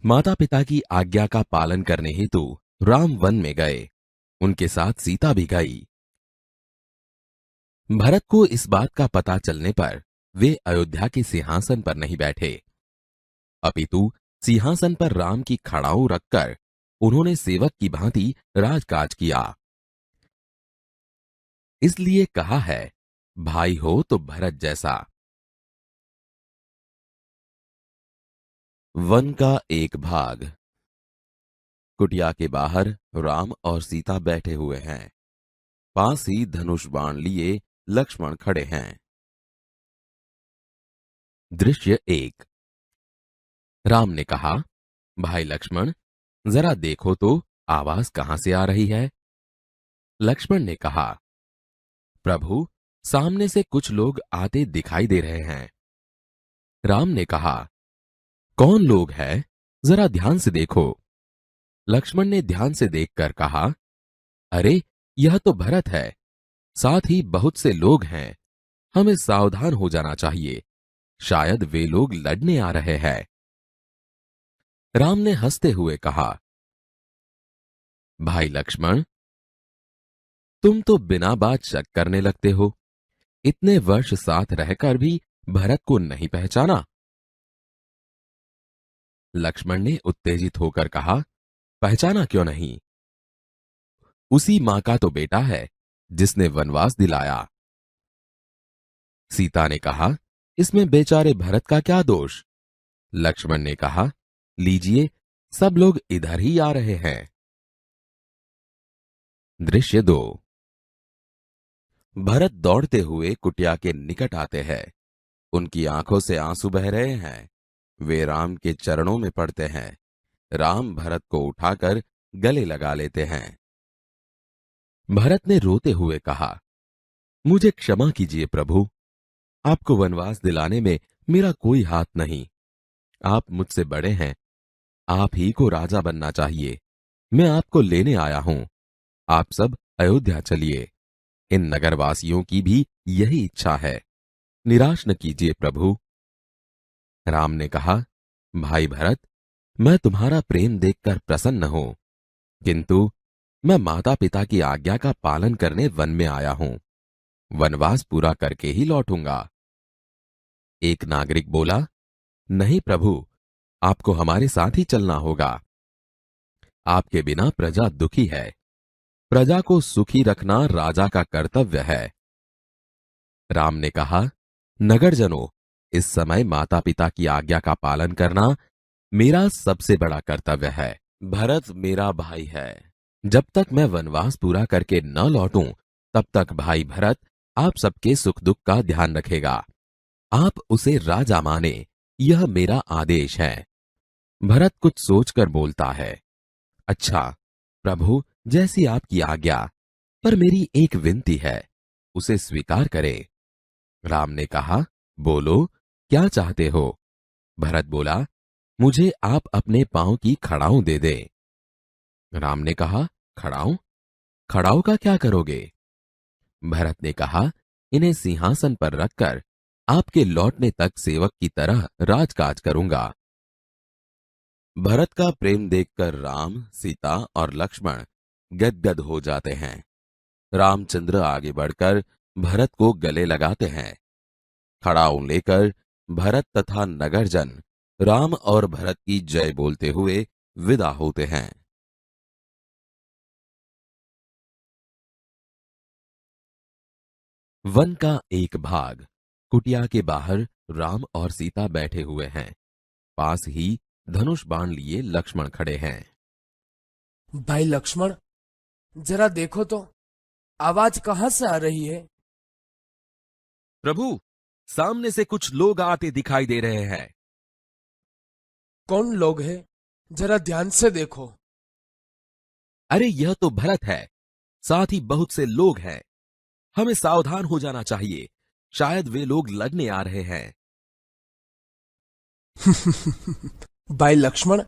माता पिता की आज्ञा का पालन करने हेतु राम वन में गए। उनके साथ सीता भी गई। भरत को इस बात का पता चलने पर वे अयोध्या के सिंहासन पर नहीं बैठे, अपितु सिंहासन पर राम की खड़ाऊ रखकर उन्होंने सेवक की भांति राजकाज किया। इसलिए कहा है, भाई हो तो भरत जैसा। वन का एक भाग। कुटिया के बाहर राम और सीता बैठे हुए हैं। पास ही धनुष बाण लिए लक्ष्मण खड़े हैं। दृश्य एक। राम ने कहा, भाई लक्ष्मण, जरा देखो तो आवाज कहां से आ रही है। लक्ष्मण ने कहा, प्रभु, सामने से कुछ लोग आते दिखाई दे रहे हैं। राम ने कहा, कौन लोग हैं, जरा ध्यान से देखो। लक्ष्मण ने ध्यान से देखकर कहा, अरे, यह तो भरत है, साथ ही बहुत से लोग हैं। हमें सावधान हो जाना चाहिए, शायद वे लोग लड़ने आ रहे हैं। राम ने हंसते हुए कहा, भाई लक्ष्मण, तुम तो बिना बात शक करने लगते हो। इतने वर्ष साथ रहकर भी भरत को नहीं पहचाना। लक्ष्मण ने उत्तेजित होकर कहा, पहचाना क्यों नहीं? उसी मां का तो बेटा है जिसने वनवास दिलाया। सीता ने कहा, इसमें बेचारे भरत का क्या दोष? लक्ष्मण ने कहा, लीजिए, सब लोग इधर ही आ रहे हैं। दृश्य दो। भरत दौड़ते हुए कुटिया के निकट आते हैं। उनकी आंखों से आंसू बह रहे हैं। वे राम के चरणों में पड़ते हैं। राम भरत को उठाकर गले लगा लेते हैं। भरत ने रोते हुए कहा, मुझे क्षमा कीजिए प्रभु, आपको वनवास दिलाने में मेरा कोई हाथ नहीं। आप मुझसे बड़े हैं, आप ही को राजा बनना चाहिए। मैं आपको लेने आया हूं। आप सब अयोध्या चलिए। इन नगरवासियों की भी यही इच्छा है। निराश न कीजिए प्रभु। राम ने कहा, भाई भरत, मैं तुम्हारा प्रेम देखकर प्रसन्न हूं, किंतु मैं माता पिता की आज्ञा का पालन करने वन में आया हूं। वनवास पूरा करके ही लौटूंगा। एक नागरिक बोला, नहीं प्रभु, आपको हमारे साथ ही चलना होगा। आपके बिना प्रजा दुखी है। प्रजा को सुखी रखना राजा का कर्तव्य है। राम ने कहा, नगरजनों, इस समय माता पिता की आज्ञा का पालन करना मेरा सबसे बड़ा कर्तव्य है। भरत मेरा भाई है। जब तक मैं वनवास पूरा करके न लौटूं, तब तक भाई भरत आप सबके सुख दुख का ध्यान रखेगा। आप उसे राजा माने, यह मेरा आदेश है। भरत कुछ सोचकर बोलता है, अच्छा प्रभु, जैसी आपकी आज्ञा, पर मेरी एक विनती है, उसे स्वीकार करें। राम ने कहा, बोलो, क्या चाहते हो? भरत बोला, मुझे आप अपने पांव की खड़ाऊं दे दे। राम ने कहा, खड़ाऊं? खड़ाऊं का क्या करोगे? भरत ने कहा, इन्हें सिंहासन पर रखकर आपके लौटने तक सेवक की तरह राजकाज करूंगा। भरत का प्रेम देखकर राम, सीता और लक्ष्मण गदगद हो जाते हैं। रामचंद्र आगे बढ़कर भरत को गले लगाते हैं। खड़ाऊं लेकर भरत तथा नगरजन राम और भरत की जय बोलते हुए विदा होते हैं। वन का एक भाग। कुटिया के बाहर राम और सीता बैठे हुए हैं। पास ही धनुष बाण लिए लक्ष्मण खड़े हैं। भाई लक्ष्मण, जरा देखो तो आवाज कहां से आ रही है। प्रभु, सामने से कुछ लोग आते दिखाई दे रहे हैं। कौन लोग हैं, जरा ध्यान से देखो। अरे, यह तो भरत है, साथ ही बहुत से लोग हैं। हमें सावधान हो जाना चाहिए, शायद वे लोग लड़ने आ रहे हैं। भाई लक्ष्मण,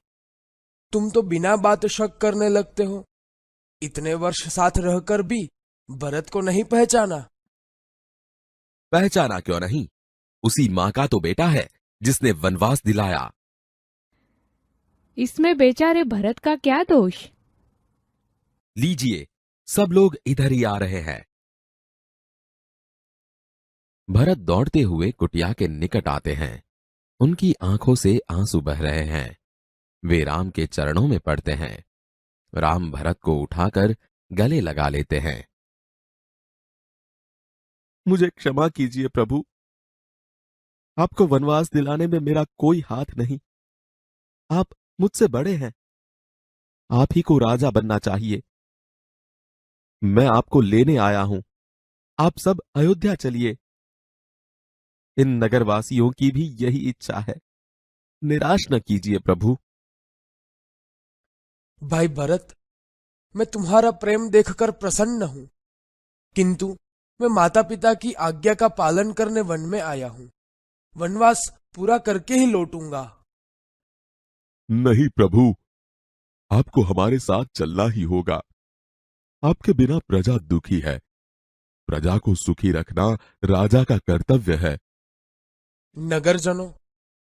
तुम तो बिना बात शक करने लगते हो। इतने वर्ष साथ रहकर भी भरत को नहीं पहचाना। पहचाना क्यों नहीं? उसी मां का तो बेटा है जिसने वनवास दिलाया। इसमें बेचारे भरत का क्या दोष? लीजिए, सब लोग इधर ही आ रहे हैं। भरत दौड़ते हुए कुटिया के निकट आते हैं। उनकी आंखों से आंसू बह रहे हैं। वे राम के चरणों में पड़ते हैं। राम भरत को उठाकर गले लगा लेते हैं। मुझे क्षमा कीजिए प्रभु, आपको वनवास दिलाने में मेरा कोई हाथ नहीं। आप मुझसे बड़े हैं, आप ही को राजा बनना चाहिए। मैं आपको लेने आया हूं, आप सब अयोध्या चलिए। इन नगरवासियों की भी यही इच्छा है, निराश न कीजिए प्रभु। भाई भरत, मैं तुम्हारा प्रेम देखकर प्रसन्न हूं, किंतु मैं माता पिता की आज्ञा का पालन करने वन में आया हूं। वनवास पूरा करके ही लौटूंगा। नहीं प्रभु, आपको हमारे साथ चलना ही होगा। आपके बिना प्रजा दुखी है। प्रजा को सुखी रखना राजा का कर्तव्य है। नगरजनों,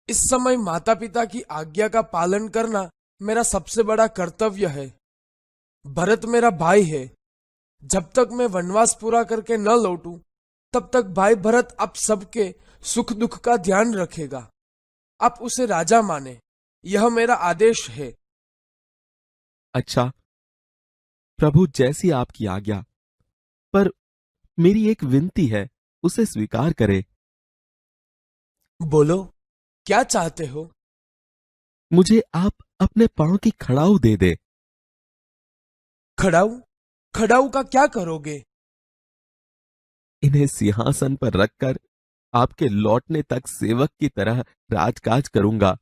इस समय माता पिता की आज्ञा का पालन करना मेरा सबसे बड़ा कर्तव्य है। भरत मेरा भाई है। जब तक मैं वनवास पूरा करके न लौटूं, तब तक भाई भरत आप सबके सुख दुख का ध्यान रखेगा। आप उसे राजा माने, यह मेरा आदेश है। अच्छा प्रभु, जैसी आपकी आज्ञा, पर मेरी एक विनती है, उसे स्वीकार करें। बोलो, क्या चाहते हो? मुझे आप अपने पांव की खड़ाऊ दे दे। खड़ाऊ? खड़ाऊ का क्या करोगे? इन्हें सिंहासन पर रखकर आपके लौटने तक सेवक की तरह राजकाज करूंगा।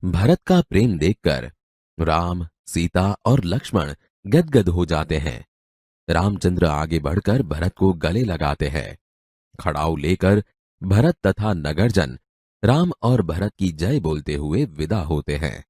भरत का प्रेम देखकर राम, सीता और लक्ष्मण गदगद हो जाते हैं। रामचंद्र आगे बढ़कर भरत को गले लगाते हैं। खड़ाऊ लेकर भरत तथा नगरजन राम और भरत की जय बोलते हुए विदा होते हैं।